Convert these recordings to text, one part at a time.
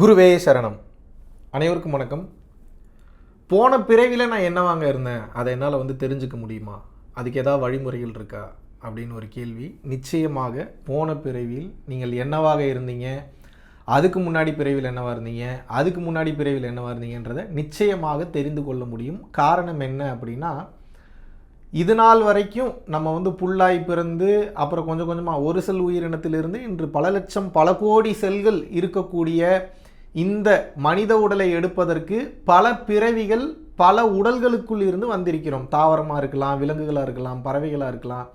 குருவே சரணம். அனைவருக்கும் வணக்கம். போன பிறவியில் நான் என்னவாங்க இருந்தேன், அதை என்னால் தெரிஞ்சுக்க முடியுமா, அதுக்கு ஏதாவது வழிமுறைகள் இருக்கா அப்படின்னு ஒரு கேள்வி. நிச்சயமாக போன பிறவியில் நீங்கள் என்னவாக இருந்தீங்க, அதுக்கு முன்னாடி பிறவியில் என்னவாக இருந்தீங்க, அதுக்கு முன்னாடி பிறவியில் என்னவாக இருந்தீங்கன்றதை நிச்சயமாக தெரிந்து கொள்ள முடியும். காரணம் என்ன அப்படின்னா, இது நாள் வரைக்கும் நம்ம புல்லாய் பிறந்து அப்புறம் கொஞ்சம் கொஞ்சமாக ஒரு செல் உயிரினத்திலிருந்து இன்று பல லட்சம் பல கோடி செல்கள் இருக்கக்கூடிய இந்த மனித உடலை எடுப்பதற்கு பல பிறவிகள் பல உடல்களுக்குள் இருந்து வந்திருக்கிறோம். தாவரமாக இருக்கலாம், விலங்குகளாக இருக்கலாம், பறவைகளாக இருக்கலாம்,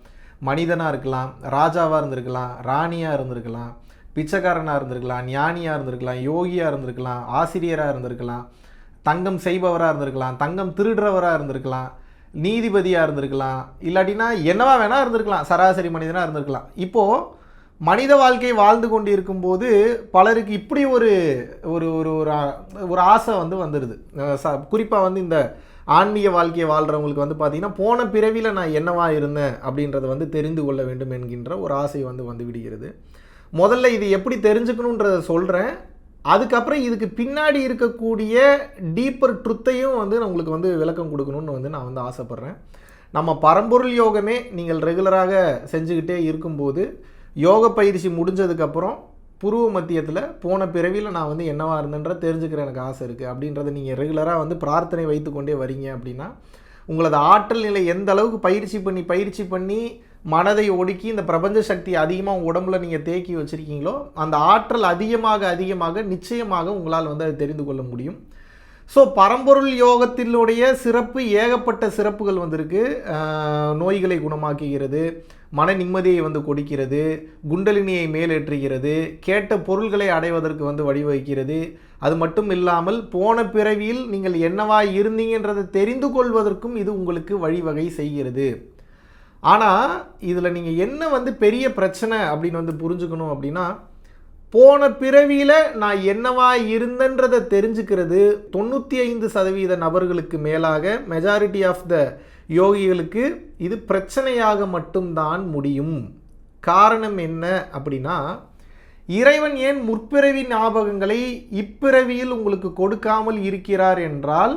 மனிதனாக இருக்கலாம், ராஜாவாக இருந்திருக்கலாம், ராணியாக இருந்திருக்கலாம், பிச்சைக்காரனாக இருந்திருக்கலாம், ஞானியாக இருந்திருக்கலாம், யோகியாக இருந்திருக்கலாம், ஆசிரியராக இருந்திருக்கலாம், தங்கம் செய்பவராக இருந்திருக்கலாம், தங்கம் திருடுறவராக இருந்திருக்கலாம், நீதிபதியாக இருந்திருக்கலாம், இல்லாட்டினா என்னவா வேணால் இருந்திருக்கலாம், சராசரி மனிதனாக இருந்திருக்கலாம். இப்போது மனித வாழ்க்கை வாழ்ந்து கொண்டு இருக்கும்போது பலருக்கு இப்படி ஒரு ஒரு ஒரு ஒரு ஆசை வந்துடுது. குறிப்பாக இந்த ஆன்மீக வாழ்க்கையை வாழ்கிறவங்களுக்கு பார்த்திங்கன்னா, போன பிறவியில் நான் என்னவா இருந்தேன் அப்படின்றத தெரிந்து கொள்ள வேண்டும் என்கின்ற ஒரு ஆசை வந்து விடுகிறது. முதல்ல இது எப்படி தெரிஞ்சுக்கணுன்றதை சொல்கிறேன். அதுக்கப்புறம் இதுக்கு பின்னாடி இருக்கக்கூடிய டீப்பர் ட்ருத்தையும் நான் உங்களுக்கு விளக்கம் கொடுக்கணும்னு நான் ஆசைப்பட்றேன். நம்ம பரம்பொருள் யோகமே நீங்கள் ரெகுலராக செஞ்சுக்கிட்டே இருக்கும்போது, யோக பயிற்சி முடிஞ்சதுக்கப்புறம் புருவ மத்தியத்தில் போன பிறவியில் நான் என்னவா இருந்தேன்ற தெரிஞ்சுக்கிற எனக்கு ஆசை இருக்குது அப்படின்றத நீங்கள் ரெகுலராக பிரார்த்தனை வைத்து கொண்டே வரீங்க அப்படின்னா, உங்களது ஆற்றல் நிலை எந்த அளவுக்கு பயிற்சி பண்ணி மனதை ஒடுக்கி இந்த பிரபஞ்ச சக்தி அதிகமாக உடம்புல நீங்கள் தேக்கி வச்சுருக்கீங்களோ, அந்த ஆற்றல் அதிகமாக நிச்சயமாக உங்களால் அதை தெரிந்து கொள்ள முடியும். ஸோ பரம்பொருள் யோகத்தினுடைய சிறப்பு ஏகப்பட்ட சிறப்புகள் இருக்குது. நோய்களை குணமாக்குகிறது, மன நிம்மதியை கொடுக்கிறது, குண்டலினியை மேலேற்றுகிறது, கேட்ட பொருள்களை அடைவதற்கு வழிவகுக்கிறது. அது மட்டும் இல்லாமல் போன பிறவியில் நீங்கள் என்னவா இருந்தீங்கன்றதை தெரிந்து கொள்வதற்கும் இது உங்களுக்கு வழிவகை செய்கிறது. ஆனால் இதில் நீங்கள் என்ன பெரிய பிரச்சனை அப்படின்னு புரிஞ்சுக்கணும் அப்படின்னா, போன பிறவியில் நான் என்னவா இருந்தன்றதை தெரிஞ்சுக்கிறது 95% நபர்களுக்கு மேலாக மெஜாரிட்டி ஆஃப் த யோகிகளுக்கு இது பிரச்சனையாக மட்டும்தான் முடியும். காரணம் என்ன அப்படின்னா, இறைவன் ஏன் முற்பிறவி ஞாபகங்களை இப்பிறவியில் உங்களுக்கு கொடுக்காமல் இருக்கிறார் என்றால்,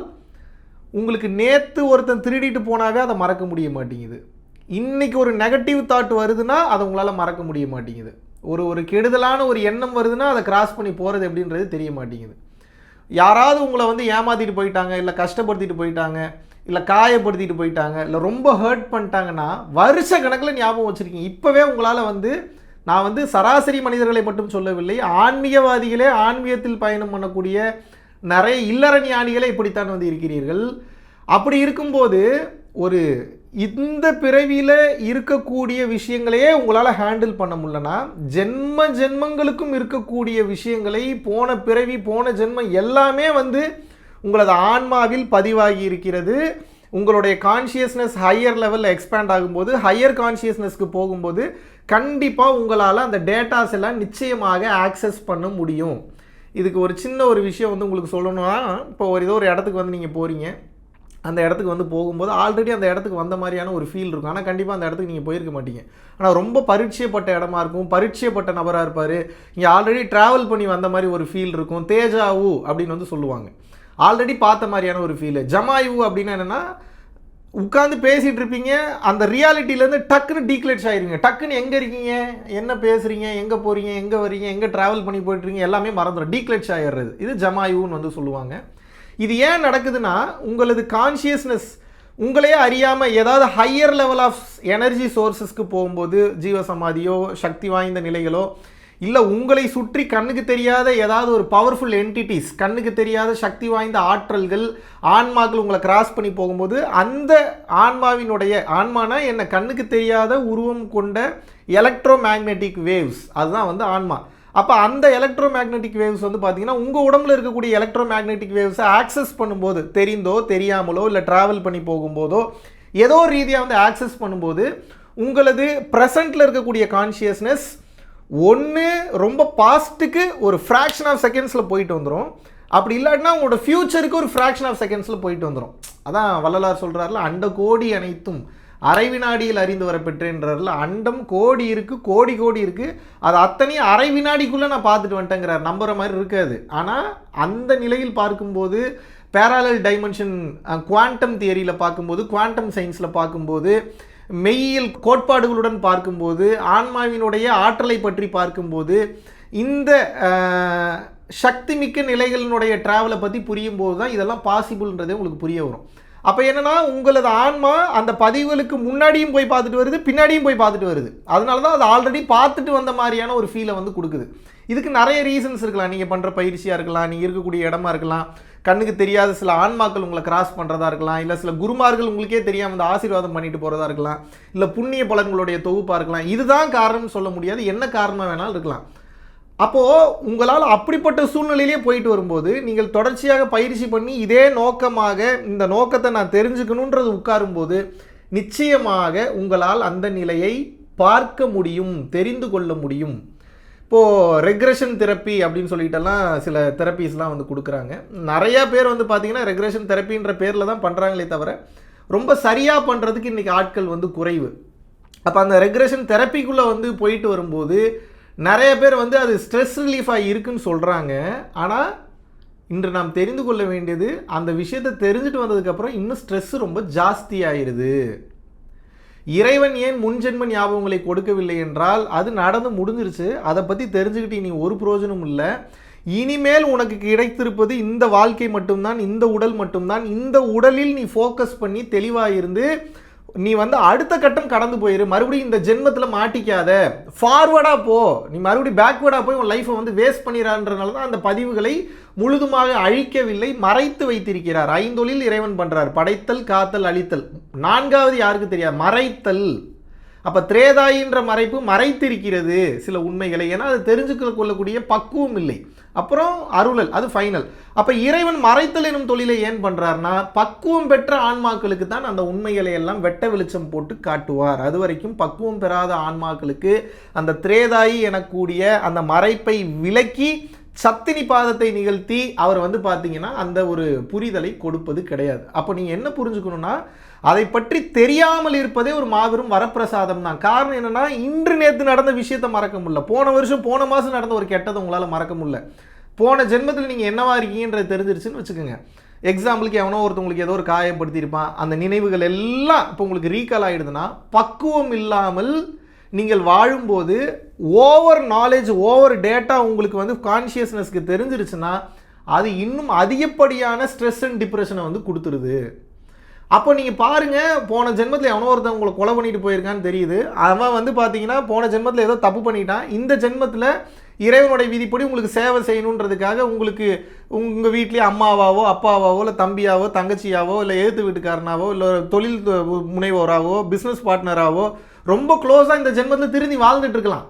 உங்களுக்கு நேற்று ஒருத்தன் திருடிட்டு போனாவே அதை மறக்க முடிய மாட்டேங்குது. இன்றைக்கி ஒரு நெகட்டிவ் தாட் வருதுன்னா அதை உங்களால் மறக்க முடிய மாட்டேங்குது. ஒரு கெடுதலான ஒரு எண்ணம் வருதுன்னா அதை கிராஸ் பண்ணி போகிறது எப்படின்றது தெரிய மாட்டேங்குது. யாராவது உங்களை ஏமாற்றிட்டு போயிட்டாங்க, இல்லை கஷ்டப்படுத்திட்டு போயிட்டாங்க, இல்லை காயப்படுத்திட்டு போயிட்டாங்க, இல்லை ரொம்ப ஹர்ட் பண்ணிட்டாங்கன்னா வருஷ கணக்கில் ஞாபகம் வச்சுருக்கீங்க. இப்போவே உங்களால் நான் சராசரி மனிதர்களை மட்டும் சொல்லவில்லை, ஆன்மீகவாதிகளே ஆன்மீகத்தில் பயணம் பண்ணக்கூடிய நிறைய இல்லற ஞானிகளே இப்படித்தான் இருக்கிறீர்கள். அப்படி இருக்கும்போது ஒரு இந்த பிறவியில் இருக்கக்கூடிய விஷயங்களையே உங்களால் ஹேண்டில் பண்ண முடியலன்னா, ஜென்மங்களுக்கும் இருக்கக்கூடிய விஷயங்களை போன பிறவி போன ஜென்மம் எல்லாமே உங்களது ஆன்மாவில் பதிவாகி இருக்கிறது. உங்களுடைய கான்ஷியஸ்னஸ் ஹையர் லெவலில் எக்ஸ்பேண்ட் ஆகும்போது, ஹையர் கான்ஷியஸ்னஸ்க்கு போகும்போது கண்டிப்பாக உங்களால் அந்த டேட்டாஸ் எல்லாம் நிச்சயமாக ஆக்சஸ் பண்ண முடியும். இதுக்கு ஒரு சின்ன ஒரு விஷயம் உங்களுக்கு சொல்லணும்னா, இப்போ ஏதோ ஒரு இடத்துக்கு நீங்கள் போகிறீங்க. அந்த இடத்துக்கு போகும்போது ஆல்ரெடி அந்த இடத்துக்கு வந்த மாதிரியான ஒரு ஃபீல் இருக்கும். ஆனால் கண்டிப்பாக அந்த இடத்துக்கு நீங்கள் போயிருக்க மாட்டீங்க. ஆனால் ரொம்ப பரிச்சயப்பட்ட இடமா இருக்கும், பரிச்சயப்பட்ட நபராக இருப்பார், இங்கே ஆல்ரெடி ட்ராவல் பண்ணி வந்த மாதிரி ஒரு ஃபீல் இருக்கும். தேஜாவு அப்படின்னு சொல்லுவாங்க, ஆல்ரெடி பார்த்த மாதிரியான ஒரு ஃபீலு. ஜமாயு அப்படின்னா என்னென்னா, உட்காந்து பேசிகிட்டு இருப்பீங்க, அந்த ரியாலிட்டியிலேருந்து டக்குன்னு டீக்ளேட்ஸ் ஆகிருங்க. டக்குன்னு எங்கே இருக்கீங்க, என்ன பேசுகிறீங்க, எங்கே போகிறீங்க, எங்கே வரீங்க, எங்கே ட்ராவல் பண்ணி போய்ட்டுருக்கீங்க எல்லாமே மறந்துடும், டீக்ளேட்ஸ் ஆகிடுறது. இது ஜமாயுன்னு சொல்லுவாங்க. இது ஏன் நடக்குதுன்னா, உங்களது கான்ஷியஸ்னஸ் உங்களையே அறியாமல் ஏதாவது ஹையர் லெவல் ஆஃப் எனர்ஜி சோர்ஸஸ்க்கு போகும்போது, ஜீவசமாதியோ சக்தி வாய்ந்த நிலைகளோ, இல்லை உங்களை சுற்றி கண்ணுக்கு தெரியாத ஏதாவது ஒரு பவர்ஃபுல் என்டிட்டிஸ், கண்ணுக்கு தெரியாத சக்தி வாய்ந்த ஆற்றல்கள், ஆன்மாக்கள் உங்களை கிராஸ் பண்ணி போகும்போது, அந்த ஆன்மானா என்ன, கண்ணுக்கு தெரியாத உருவம் கொண்ட எலக்ட்ரோ மேக்னெட்டிக் வேவ்ஸ், அதுதான் ஆன்மா. அப்போ அந்த எலக்ட்ரோ மேக்னெட்டிக் வேவ்ஸ் பார்த்தீங்கன்னா, உங்கள் உடம்புல இருக்கக்கூடிய எலக்ட்ரோ மேக்னெட்டிக் வேவ்ஸை ஆக்சஸ் பண்ணும்போது, தெரிந்தோ தெரியாமலோ இல்லை ட்ராவல் பண்ணி போகும்போதோ ஏதோ ரீதியாக ஆக்சஸ் பண்ணும்போது, உங்களது ப்ரெசண்ட்டில் இருக்கக்கூடிய கான்ஷியஸ்னஸ் ஒன்று ரொம்ப பாஸ்ட்டுக்கு ஒரு ஃப்ராக்ஷன் ஆஃப் செகண்ட்ஸில் போயிட்டு வந்துடும். அப்படி இல்லாட்டினா உங்களோட ஃப்யூச்சருக்கு ஒரு ஃப்ராக்ஷன் ஆஃப் செகண்ட்ஸில் போயிட்டு வந்துடும். அதான் வள்ளலார் சொல்கிறாருல, அண்ட கோடி அனைத்தும் அரை வினாடியில் அறிந்து வர பெற்றேன்றார்ல. அண்டம் கோடி இருக்குது, கோடி கோடி இருக்குது, அது அத்தனையும் அரை வினாடிக்குள்ளே நான் பார்த்துட்டு வந்துட்டேங்கிறார். நம்புகிற மாதிரி இருக்காது. ஆனால் அந்த நிலையில் பார்க்கும்போது பேரலல் டைமென்ஷன் குவாண்டம் தியரியில் பார்க்கும்போது, குவாண்டம் சயின்ஸில் பார்க்கும்போது, மெய்யியல் கோட்பாடுகளுடன் பார்க்கும்போது, ஆன்மாவினுடைய ஆற்றலை பற்றி பார்க்கும்போது, இந்த சக்தி மிக்க நிலைகளினுடைய ட்ராவலை பற்றி புரியும் போது தான் இதெல்லாம் பாசிபிள்ன்றதே உங்களுக்கு புரிய வரும். அப்போ என்னென்னா உங்களது ஆன்மா அந்த பதிவுகளுக்கு முன்னாடியும் போய் பார்த்துட்டு வருது, பின்னாடியும் போய் பார்த்துட்டு வருது. அதனால தான் அது ஆல்ரெடி பார்த்துட்டு வந்த மாதிரியான ஒரு ஃபீலை வந்து கொடுக்குது. இதுக்கு நிறைய ரீசன்ஸ் இருக்கலாம். நீங்கள் பண்ணுற பயிற்சியாக இருக்கலாம், நீங்கள் இருக்கக்கூடிய இடமா இருக்கலாம், கண்ணுக்கு தெரியாத சில ஆன்மாக்கள் உங்களை கிராஸ் பண்ணுறதா இருக்கலாம், இல்லை சில குருமார்கள் உங்களுக்கே தெரியாமல் இந்த ஆசீர்வாதம் பண்ணிட்டு போகிறதா இருக்கலாம், இல்லை புண்ணிய பலன்களுடைய தொகுப்பாக இருக்கலாம். இதுதான் காரணம்னு சொல்ல முடியாது, என்ன காரணம் வேணாலும் இருக்கலாம். அப்போது உங்களால் அப்படிப்பட்ட சூழ்நிலையிலே போயிட்டு வரும்போது நீங்கள் தொடர்ச்சியாக பயிற்சி பண்ணி இதே நோக்கமாக இந்த நோக்கத்தை நான் தெரிஞ்சுக்கணுன்றது உட்காரும்போது நிச்சயமாக உங்களால் அந்த நிலையை பார்க்க முடியும், தெரிந்து கொள்ள முடியும். இப்போது ரெக்ரெஷன் தெரப்பி அப்படின்னு சொல்லிட்டெல்லாம் சில தெரப்பீஸ்லாம் வந்து கொடுக்குறாங்க. நிறையா பேர் வந்து பார்த்திங்கன்னா ரெக்ரெஷன் தெரப்பின்ற பேரில் தான் பண்ணுறாங்களே தவிர ரொம்ப சரியாக பண்ணுறதுக்கு இன்றைக்கி ஆட்கள் வந்து குறைவு. அப்போ அந்த ரெக்ரெஷன் தெரப்பிக்குள்ளே வந்து போயிட்டு வரும்போது நிறைய பேர் வந்து அது ஸ்ட்ரெஸ் ரிலீஃபாக இருக்குன்னு சொல்கிறாங்க. ஆனால் இன்று நாம் தெரிந்து கொள்ள வேண்டியது, அந்த விஷயத்தை தெரிஞ்சுட்டு வந்ததுக்கப்புறம் இன்னும் ஸ்ட்ரெஸ்ஸு ரொம்ப ஜாஸ்தி ஆயிடுது. இறைவன் ஏன் முன்ஜென்ம ஞாபகங்களை கொடுக்கவில்லை என்றால் அது நடந்து முடிஞ்சிருச்சு. அதை பற்றி தெரிஞ்சுக்கிட்டு இனி ஒரு பிரயோஜனம் இல்லை. இனிமேல் உனக்கு கிடைத்திருப்பது இந்த வாழ்க்கை மட்டும்தான், இந்த உடல் மட்டும்தான். இந்த உடலில் நீ ஃபோக்கஸ் பண்ணி தெளிவாக இருந்து நீ வந்து அடுத்த கட்டம் கடந்து போயிரு. மறுபடியும் இந்த ஜென்மத்தில் மாட்டிக்காத, ஃபார்வர்டாக போ. நீ மறுபடியும் பேக்வேர்டாக போய் உன் லைஃப்பை வந்து வேஸ்ட் பண்ணிடுறான்றனால தான் அந்த பதிவுகளை முழுதுமாக அழிக்கவில்லை, மறைத்து வைத்திருக்கிறார். ஐந்தொழில் இறைவன் பண்ணுறார்: படைத்தல், காத்தல், அழித்தல். நான்காவது யாருக்கு தெரியாது, மறைத்தல். அப்போ திரேதாயின்ற மறைப்பு மறைத்திருக்கிறது சில உண்மைகளை. ஏன்னா அது தெரிஞ்சுக்க கொள்ளக்கூடிய பக்குவம் இல்லை. அப்புறம் அருளல், அது ஃபைனல். அப்போ இறைவன் மறைத்தல் எனும் தொழிலை ஏன் பண்ணுறாருனா பக்குவம் பெற்ற ஆன்மாக்களுக்கு தான் அந்த உண்மைகளை எல்லாம் வெட்ட வெளிச்சம் போட்டு காட்டுவார். அது வரைக்கும் பக்குவம் பெறாத ஆன்மாக்களுக்கு அந்த திரேதாயி எனக்கூடிய அந்த மறைப்பை விலக்கி சத்தினி பாதத்தை நிகழ்த்தி அவர் வந்து பார்த்தீங்கன்னா அந்த ஒரு புரிதலை கொடுப்பது கிடையாது. அப்போ நீங்கள் என்ன புரிஞ்சுக்கணும்னா அதை பற்றி தெரியாமல் இருப்பதே ஒரு மாபெரும் வரப்பிரசாதம் தான். காரணம் என்னென்னா இன்று நேற்று நடந்த விஷயத்தை மறக்க முடியல, போன வருஷம் போன மாதம் நடந்த ஒரு கெட்டதை உங்களால் மறக்க முடியல, போன ஜென்மத்தில் நீங்கள் என்னவா இருக்கீங்கன்றது தெரிஞ்சிருச்சுன்னு வச்சுக்கோங்க. எக்ஸாம்பிளுக்கு எவனோ ஒருத்தவங்களுக்கு ஏதோ ஒரு காயப்படுத்தியிருப்பான், அந்த நினைவுகள் எல்லாம் இப்போ உங்களுக்கு ரீகால் ஆகிடுதுன்னா பக்குவம் இல்லாமல் நீங்கள் வாழும்போது ஓவர் நாலேஜ், ஓவர் டேட்டா உங்களுக்கு வந்து கான்ஷியஸ்னஸ்க்கு தெரிஞ்சிருச்சுன்னா அது இன்னும் அதிகப்படியான ஸ்ட்ரெஸ் அண்ட் டிப்ரெஷனை வந்து கொடுத்துருது. அப்போ நீங்கள் பாருங்கள், போன ஜென்மத்தில் எவனோ ஒருத்தன் உங்களை கொலை பண்ணிட்டு போயிருக்கான்னு தெரியுது, அவன் வந்து பார்த்தீங்கன்னா போன ஜென்மத்தில் ஏதோ தப்பு பண்ணிட்டான், இந்த ஜென்மத்தில் இறைவனுடைய விதிப்படி உங்களுக்கு சேவை செய்யணுன்றதுக்காக உங்களுக்கு உங்கள் வீட்லேயே அம்மாவாவோ அப்பாவாவோ இல்லை தம்பியாவோ தங்கச்சியாவோ இல்லை எழுத்து வீட்டுக்காரனாவோ இல்லை தொழில் முனைவோராவோ பிஸ்னஸ் பார்ட்னராவோ ரொம்ப க்ளோஸாக இந்த ஜென்மத்தில் திரும்பி வாழ்ந்துட்டு இருக்கலாம்.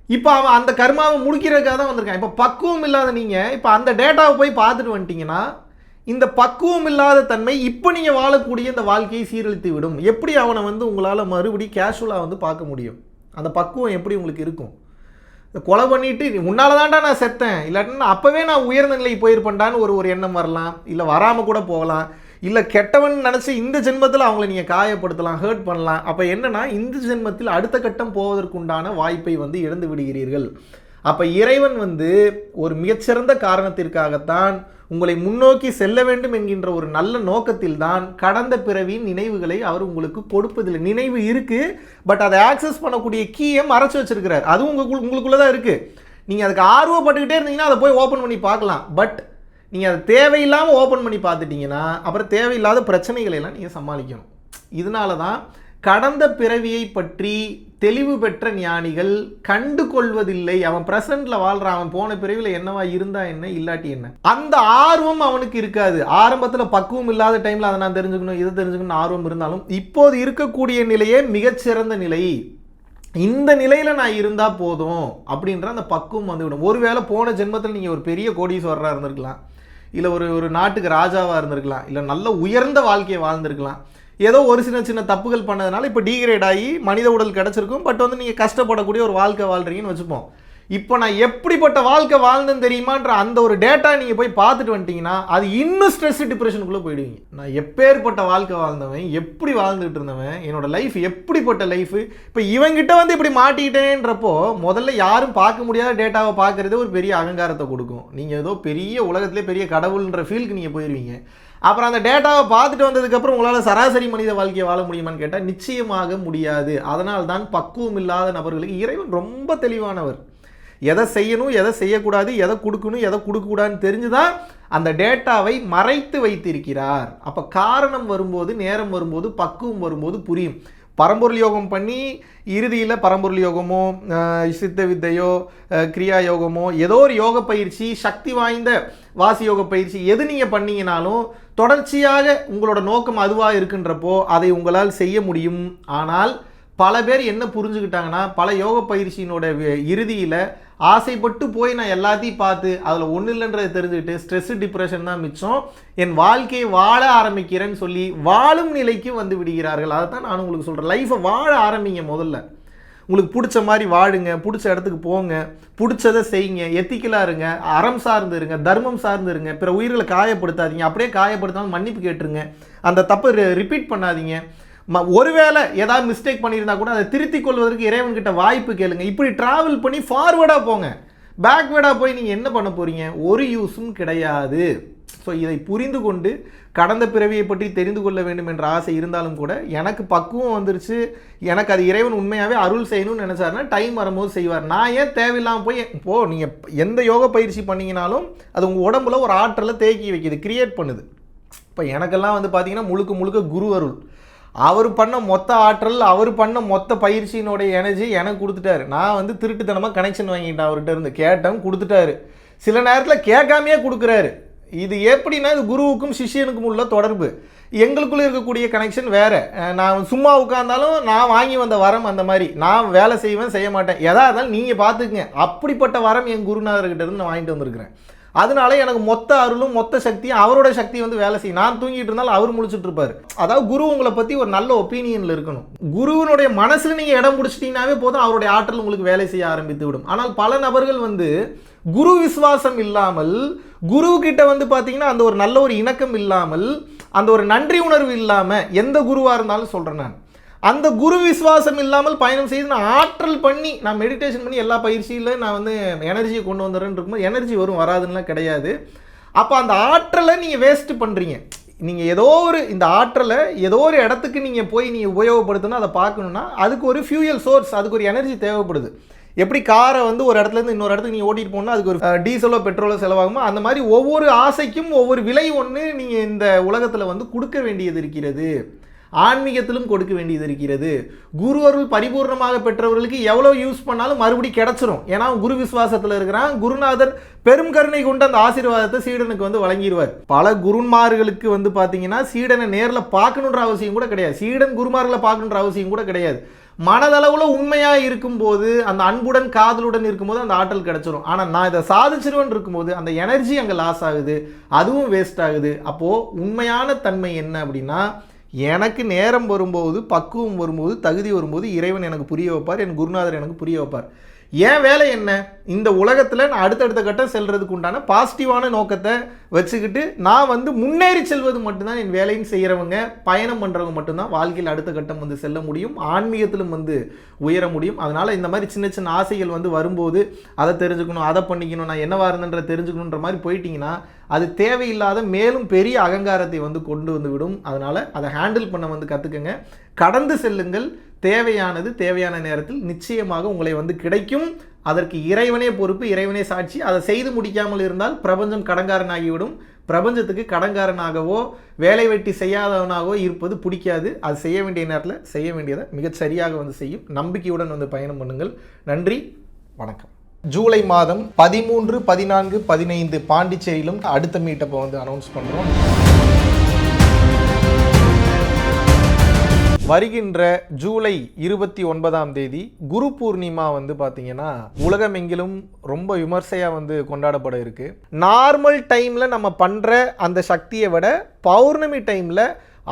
இப்போ அவன் அந்த கர்மாவை முடிக்கிறதுக்காக தான் வந்திருக்கான். இப்போ பக்குவம் இல்லாத நீங்கள் இப்போ அந்த டேட்டாவை போய் பார்த்துட்டு வந்துட்டீங்கன்னா இந்த பக்குவம் இல்லாத தன்மை இப்போ நீங்கள் வாழக்கூடிய இந்த வாழ்க்கையை சீரழித்து விடும். எப்படி அவனை வந்து உங்களால் மறுபடியும் கேஷுவலாக வந்து பார்க்க முடியும்? அந்த பக்குவம் எப்படி உங்களுக்கு இருக்கும்? கொலை பண்ணிட்டு முன்னால் தான்டா நான் செத்தேன், இல்லாட்டினா அப்போவே நான் உயர்ந்த நிலைக்கு போயிருப்பேன்டான்னு ஒரு எண்ணம் வரலாம், இல்லை வராமல் கூட போகலாம். இல்லை கெட்டவன் நினச்சி இந்த ஜென்மத்தில் அவங்கள நீங்கள் காயப்படுத்தலாம், ஹர்ட் பண்ணலாம். அப்போ என்னென்னா இந்த ஜென்மத்தில் அடுத்த கட்டம் போவதற்குண்டான வாய்ப்பை வந்து இழந்து விடுகிறீர்கள். அப்போ இறைவன் வந்து ஒரு மிகச்சிறந்த காரணத்திற்காகத்தான் உங்களை முன்னோக்கி செல்ல வேண்டும் என்கின்ற ஒரு நல்ல நோக்கத்தில் தான் கடந்த பிறவியின் நினைவுகளை அவர் உங்களுக்கு கொடுப்பதில்லை. நினைவு இருக்குது, பட் அதை ஆக்சஸ் பண்ணக்கூடிய கீயை மறைச்சி வச்சிருக்கிறார். அதுவும் உங்களுக்குள்ளே தான் இருக்குது. நீங்கள் அதுக்கு ஆர்வப்பட்டுக்கிட்டே இருந்தீங்கன்னா அதை போய் ஓப்பன் பண்ணி பார்க்கலாம். பட் நீங்கள் அதை தேவையில்லாமல் ஓப்பன் பண்ணி பார்த்துட்டிங்கன்னா அப்புறம் தேவையில்லாத பிரச்சனைகளை எல்லாம் நீங்கள் சமாளிக்கணும். இதனால தான் கடந்த பிறவியை பற்றி தெளிவு பெற்ற ஞானிகள் கண்டு கொள்வதில்லை. அவன் ப்ரெசண்டில் வாழ்கிறான், அவன் போன பிறவியில் என்னவா இருந்தா என்ன இல்லாட்டி என்ன, அந்த ஆர்வம் அவனுக்கு இருக்காது. ஆரம்பத்தில் பக்குவம் இல்லாத டைமில் அதை நான் தெரிஞ்சுக்கணும் இதை தெரிஞ்சுக்கணும்னு ஆர்வம் இருந்தாலும் இப்போது இருக்கக்கூடிய நிலையே மிகச்சிறந்த நிலை, இந்த நிலையில் நான் இருந்தால் போதும் அப்படின்ற அந்த பக்குவம் வந்துவிடும். ஒருவேளை போன ஜென்மத்தில் நீங்கள் ஒரு பெரிய கோடீஸ்வரராக இருந்திருக்கலாம், இல்லை ஒரு நாட்டுக்கு ராஜாவாக இருந்திருக்கலாம், இல்லை நல்ல உயர்ந்த வாழ்க்கையை வாழ்ந்திருக்கலாம். ஏதோ ஒரு சின்ன தப்புகள் பண்ணதுனால இப்போ டீக்ரேட் ஆகி மனித உடல் கிடச்சிருக்கும். பட் வந்து நீங்கள் கஷ்டப்படக்கூடிய ஒரு வாழ்க்கை வாழ்கிறீங்கன்னு வச்சுப்போம். இப்போ நான் எப்படிப்பட்ட வாழ்க்கை வாழ்ந்தேன்னு தெரியுமான்ற அந்த ஒரு டேட்டா நீங்கள் போய் பார்த்துட்டு வந்துட்டீங்கன்னா அது இன்னும் ஸ்ட்ரெஸ் டிப்ரெஷனுக்குள்ளே போயிடுவீங்க. நான் எப்பேற்பட்ட வாழ்க்கை வாழ்ந்தவன், எப்படி வாழ்ந்துகிட்டு இருந்தவன், என்னோட லைஃப் எப்படிப்பட்ட லைஃபு, இப்போ இவங்கிட்ட வந்து இப்படி மாட்டிக்கிட்டேன்றப்போ முதல்ல யாரும் பார்க்க முடியாத டேட்டாவை பார்க்குறதே ஒரு பெரிய அகங்காரத்தை கொடுக்கும். நீங்கள் ஏதோ பெரிய உலகத்திலே பெரிய கடவுள்ன்ற ஃபீலுக்கு நீங்கள் போயிடுவீங்க. அப்புறம் அந்த டேட்டாவை பார்த்துட்டு வந்ததுக்கப்புறம் உங்களால் சராசரி மனித வாழ்க்கையை வாழ முடியுமான்னு கேட்டால் நிச்சயமாக முடியாது. அதனால் தான் பக்குவம் இல்லாத நபர்களுக்கு இறைவன் ரொம்ப தெளிவானவர். எதை செய்யணும், எதை செய்யக்கூடாது, எதை கொடுக்கணும், எதை கொடுக்கக்கூடாதுன்னு தெரிஞ்சுதான் அந்த டேட்டாவை மறைத்து வைத்திருக்கிறார். அப்போ காரணம் வரும்போது, நேரம் வரும்போது, பக்குவம் வரும்போது புரியும். பரம்பொருள் யோகம் பண்ணி இறுதியில் பரம்பொருள் யோகமோ சித்த வித்தையோ கிரியா யோகமோ ஏதோ ஒரு யோக பயிற்சி, சக்தி வாய்ந்த வாசி யோக பயிற்சி எது நீங்கள் பண்ணீங்கனாலும் தொடர்ச்சியாக உங்களோட நோக்கம் அதுவாக இருக்குன்றப்போ அதை உங்களால் செய்ய முடியும். ஆனால் பல பேர் என்ன புரிஞ்சுக்கிட்டாங்கன்னா, பல யோக பயிற்சியினோட இறுதியில் ஆசைப்பட்டு போய் நான் எல்லாத்தையும் பார்த்து அதில் ஒன்றும் இல்லைன்றதை தெரிஞ்சுக்கிட்டு ஸ்ட்ரெஸ்ஸு டிப்ரெஷன் தான் மிச்சம், என் வாழ்க்கையை வாழ ஆரம்பிக்கிறேன்னு சொல்லி வாழும் நிலைக்கு வந்து விடுகிறார்கள். அதை தான் நான் உங்களுக்கு சொல்கிறேன். லைஃப்பை வாழ ஆரம்பிங்க. முதல்ல உங்களுக்கு பிடிச்ச மாதிரி வாழுங்க, பிடிச்ச இடத்துக்கு போங்க, பிடிச்சதை செய்யுங்க, எத்திக்கலாக இருங்க, அறம் சார்ந்து இருங்க, தர்மம் சார்ந்து இருங்க, பிற உயிர்களை காயப்படுத்தாதீங்க. அப்படியே காயப்படுத்தாமல் மன்னிப்பு கேட்டுருங்க, அந்த தப்பை ரிப்பீட் பண்ணாதீங்க. ஒருவேளை ஏதாவது மிஸ்டேக் பண்ணியிருந்தா கூட அதை திருத்திக் கொள்வதற்கு இறைவன்கிட்ட வாய்ப்பு கேளுங்க. இப்படி டிராவல் பண்ணி ஃபார்வேர்டாக போங்க. பேக்வேர்டாக போய் நீங்கள் என்ன பண்ண போகிறீங்க? ஒரு யூஸும் கிடையாது. ஸோ இதை புரிந்து கொண்டு கடந்த பிறவியை பற்றி தெரிந்து கொள்ள வேண்டும் என்ற ஆசை இருந்தாலும் கூட எனக்கு பக்குவம் வந்துருச்சு, எனக்கு அது இறைவன் உண்மையாகவே அருள் செய்யணும்னு நினச்சாருன்னா டைம் வரும்போது செய்வார். நான் ஏன் தேவையில்லாமல் போய் இப்போது நீங்கள் எந்த யோக பயிற்சி பண்ணிங்கனாலும் அது உங்கள் உடம்புல ஒரு ஆற்றலை தேக்கி வைக்கிது, கிரியேட் பண்ணுது. இப்போ எனக்கெல்லாம் வந்து பார்த்தீங்கன்னா முழுக்க முழுக்க குரு அருள். அவர் பண்ண மொத்த ஆற்றல், அவர் பண்ண மொத்த பயிற்சியினுடைய எனர்ஜி எனக்கு கொடுத்துட்டாரு. நான் வந்து திருட்டுத்தனமாக கனெக்ஷன் வாங்கிட்டேன். அவர்கிட்ட இருந்து கேட்டேன், கொடுத்துட்டாரு. சில நேரத்தில் கேட்காமையே கொடுக்குறாரு. இது எப்படின்னா இது குருவுக்கும் சிஷியனுக்கும் உள்ள தொடர்பு. எங்களுக்குள்ளே இருக்கக்கூடிய கனெக்ஷன் வேறு. நான் சும்மா உட்கார்ந்தாலும் நான் வாங்கி வந்த வரம் அந்த மாதிரி. நான் வேலை செய்வேன், செய்ய மாட்டேன், எதா இருந்தாலும் நீங்கள் பார்த்துக்குங்க. அப்படிப்பட்ட வரம் என் குருநாதர்கிட்ட இருந்து நான் வாங்கிட்டு வந்திருக்கிறேன். அதனால எனக்கு மொத்த அருளும் மொத்த சக்தியும் அவரோட சக்தி வந்து வேலை செய்யும். நான் தூங்கிட்டு இருந்தாலும் அவர் முழிச்சுட்டு இருப்பார். அதாவது குரு உங்களை பற்றி ஒரு நல்ல ஒப்பீனியனில் இருக்கணும். குருவினுடைய மனசில் நீங்கள் இடம் பிடிச்சிட்டிங்கனாவே போதும், அவருடைய ஆற்றல் உங்களுக்கு வேலை செய்ய ஆரம்பித்து விடும். ஆனால் பல நபர்கள் வந்து குரு விசுவாசம் இல்லாமல், குருக்கிட்ட வந்து பார்த்தீங்கன்னா அந்த ஒரு நல்ல ஒரு இணக்கம் இல்லாமல், அந்த ஒரு நன்றி உணர்வு இல்லாமல், எந்த குருவாக இருந்தாலும் சொல்கிறேன் நான், அந்த குரு விசுவாசம் இல்லாமல் பயணம் செய்து நான் ஆற்றல் பண்ணி நான் மெடிடேஷன் பண்ணி எல்லா பயிற்சியில் நான் வந்து எனர்ஜியை கொண்டு வந்துடுறேன்னு இருக்கும்போது எனர்ஜி வரும், வராதுன்னெலாம் கிடையாது. அப்போ அந்த ஆற்றலை நீங்கள் வேஸ்ட்டு பண்ணுறீங்க. நீங்கள் ஏதோ ஒரு இந்த ஆற்றலை ஏதோ ஒரு இடத்துக்கு நீங்கள் போய் நீங்கள் உபயோகப்படுத்தணும், அதை பார்க்கணுன்னா அதுக்கு ஒரு ஃபியூயல் சோர்ஸ், அதுக்கு ஒரு எனர்ஜி தேவைப்படுது. எப்படி காரை வந்து ஒரு இடத்துலேருந்து இன்னொரு இடத்துக்கு நீங்கள் ஓட்டிகிட்டு போகணுன்னா அதுக்கு ஒரு டீசலோ பெட்ரோலோ செலவாகுமோ, அந்த மாதிரி ஒவ்வொரு ஆசைக்கும் ஒவ்வொரு விலை ஒன்று நீங்கள் இந்த உலகத்தில் வந்து கொடுக்க வேண்டியது இருக்கிறது. ஆன்மீகத்திலும் கொடுக்க வேண்டியது இருக்கிறது. குரு அருள் பரிபூர்ணமாக பெற்றவர்களுக்கு எவ்வளோ யூஸ் பண்ணாலும் மறுபடியும் கிடச்சிரும். ஏன்னா குரு விசுவாசத்தில் இருக்கிறான். குருநாதர் பெரும் கருணை கொண்டு அந்த ஆசீர்வாதத்தை சீடனுக்கு வந்து வழங்கிடுவார். பல குருமார்களுக்கு வந்து பார்த்தீங்கன்னா சீடனை நேரில் பார்க்கணுன்ற அவசியம் கூட கிடையாது. சீடன் குருமார்களை பார்க்கணுன்ற அவசியம் கூட கிடையாது. மனதளவில் உண்மையாக இருக்கும்போது, அந்த அன்புடன் காதலுடன் இருக்கும்போது அந்த ஆற்றல் கிடச்சிரும். ஆனால் நான் இதை சாதிச்சிருவேன் இருக்கும்போது அந்த எனர்ஜி அங்கே லாஸ் ஆகுது, அதுவும் வேஸ்ட் ஆகுது. அப்போது உண்மையான தன்மை என்ன அப்படின்னா, எனக்கு நேரம் வரும்போது, பக்குவம் வரும்போது, தகுதி வரும்போது இறைவன் எனக்கு புரிய வைப்பார், என் குருநாதர் எனக்கு புரிய வைப்பார். ஏன் வேலை என்ன? இந்த உலகத்தில் நான் அடுத்தடுத்த கட்டம் செல்றதுக்கு உண்டான பாசிட்டிவான நோக்கத்தை வச்சுக்கிட்டு நான் வந்து முன்னேறி செல்வது மட்டும்தான் என் வேலையும் செய்கிறவங்க, பயணம் பண்ணுறவங்க மட்டும்தான் வாழ்க்கையில் அடுத்த கட்டம் வந்து செல்ல முடியும், ஆன்மீகத்திலும் வந்து உயர முடியும். அதனால் இந்த மாதிரி சின்ன சின்ன ஆசைகள் வந்து வரும்போது அதை தெரிஞ்சுக்கணும், அதை பண்ணிக்கணும், நான் என்னவா இருந்தேன்ற தெரிஞ்சுக்கணுன்ற மாதிரி போயிட்டீங்கன்னா அது தேவையில்லாத மேலும் பெரிய அகங்காரத்தை வந்து கொண்டு வந்து விடும். அதனால் அதை ஹேண்டில் பண்ண வந்து கற்றுக்குங்க, கடந்து செல்லுங்கள். தேவையானது தேவையான நேரத்தில் நிச்சயமாக உங்களை வந்து கிடைக்கும். அதற்கு இறைவனே பொறுப்பு, இறைவனே சாட்சி. அதை செய்து முடிக்காமல் இருந்தால் பிரபஞ்சம் கடங்காரனாகிவிடும். பிரபஞ்சத்துக்கு கடங்காரனாகவோ வேலை வெட்டி செய்யாதவனாகவோ இருப்பது பிடிக்காது. அது செய்ய வேண்டிய நேரத்தில் செய்ய வேண்டியதை மிகச்சரியாக வந்து செய்யும். நம்பிக்கையுடன் வந்து பயணம் பண்ணுங்கள். நன்றி, வணக்கம். ஜூலை மாதம் 13, 14, 15 பாண்டிச்சேரியிலும் அடுத்த மீட்டப்போ வந்து அனௌன்ஸ் பண்ணுறோம். வருகின்ற ஜூலை 29ஆம் தேதி குரு பூர்ணிமா வந்து பார்த்தீங்கன்னா உலகமெங்கிலும் ரொம்ப விமர்சையாக வந்து கொண்டாடப்பட இருக்குது. நார்மல் டைமில் நம்ம பண்ணுற அந்த சக்தியை விட பௌர்ணமி டைமில்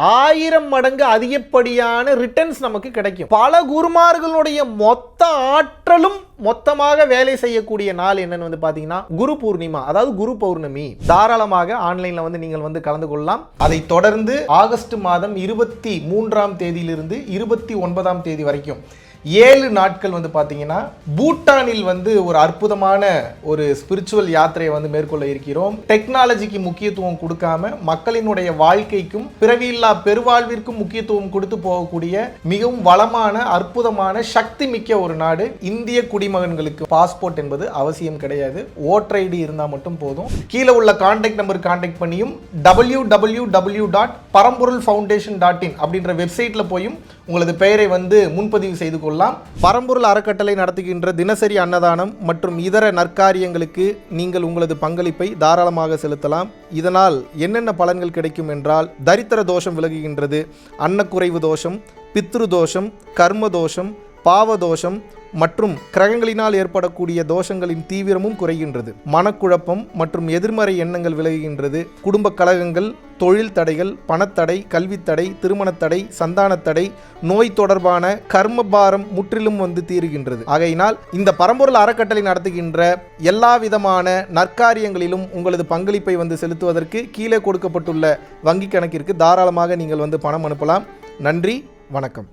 1000 மடங்கு அதிகப்படியான ரிட்டர்ன்ஸ் நமக்கு கிடைக்கும். பல குருமார்களுடைய மொத்த ஆற்றலும் மொத்தமாக வேலை செய்யக்கூடிய நாள் என்னன்னு வந்து பாத்தீங்கன்னா குரு பூர்ணிமா, அதாவது குரு பௌர்ணமி. தாராளமாக ஆன்லைன்ல வந்து நீங்கள் வந்து கலந்து கொள்ளலாம். அதை தொடர்ந்து ஆகஸ்ட் மாதம் 23ஆம் தேதியிலிருந்து 29ஆம் தேதி வரைக்கும் 7 நாட்கள் வந்து பார்த்தீங்கன்னா பூட்டானில் வந்து ஒரு அற்புதமான ஒரு ஸ்பிரிச்சுவல் யாத்திரையை வந்து மேற்கொள்ள இருக்கிறோம். டெக்னாலஜிக்கு முக்கியத்துவம் கொடுக்காம மக்களினுடைய வாழ்க்கைக்கும் பிறவியில்லா பெருவாழ்விற்கும் முக்கியத்துவம் கொடுத்து போகக்கூடிய மிகவும் வளமான அற்புதமான சக்தி மிக்க ஒரு நாடு. இந்திய குடிமகன்களுக்கு பாஸ்போர்ட் என்பது அவசியம் கிடையாது. ஓட்டர் ஐடி இருந்தால் மட்டும் போதும். கீழே உள்ள கான்டாக்ட் நம்பர் கான்டாக்ட் பண்ணியும் www.paramporulfoundation.in அப்படின்ற வெப்சைட்டில் போயும் உங்களது பெயரை வந்து முன்பதிவு செய்து கொள்ளலாம். பரம்பொருள் அறக்கட்டளை நடத்துகின்ற தினசரி அன்னதானம் மற்றும் இதர நற்காரியங்களுக்கு நீங்கள் உங்களது பங்களிப்பை தாராளமாக செலுத்தலாம். இதனால் என்னென்ன பலன்கள் கிடைக்கும் என்றால், தரித்திர தோஷம் விலகுகின்றது, அன்னக்குறைவு தோஷம், பித்ரு தோஷம், கர்ம தோஷம், பாவதோஷம் மற்றும் கிரகங்களினால் ஏற்படக்கூடிய தோஷங்களின் தீவிரமும் குறைகின்றது. மனக்குழப்பம் மற்றும் எதிர்மறை எண்ணங்கள் விலகுகின்றது. குடும்ப கலகங்கள், தொழில் தடைகள், பணத்தடை, கல்வித்தடை, திருமணத்தடை, சந்தானத்தடை, நோய் தொடர்பான கர்மபாரம் முற்றிலும் வந்து தீருகின்றது. ஆகையினால் இந்த பரம்பொருள் அறக்கட்டளை நடத்துகின்ற எல்லா விதமான நற்காரியங்களிலும் உங்களது பங்களிப்பை வந்து செலுத்துவதற்கு கீழே கொடுக்கப்பட்டுள்ள வங்கி கணக்கிற்கு தாராளமாக நீங்கள் வந்து பணம் அனுப்பலாம். நன்றி, வணக்கம்.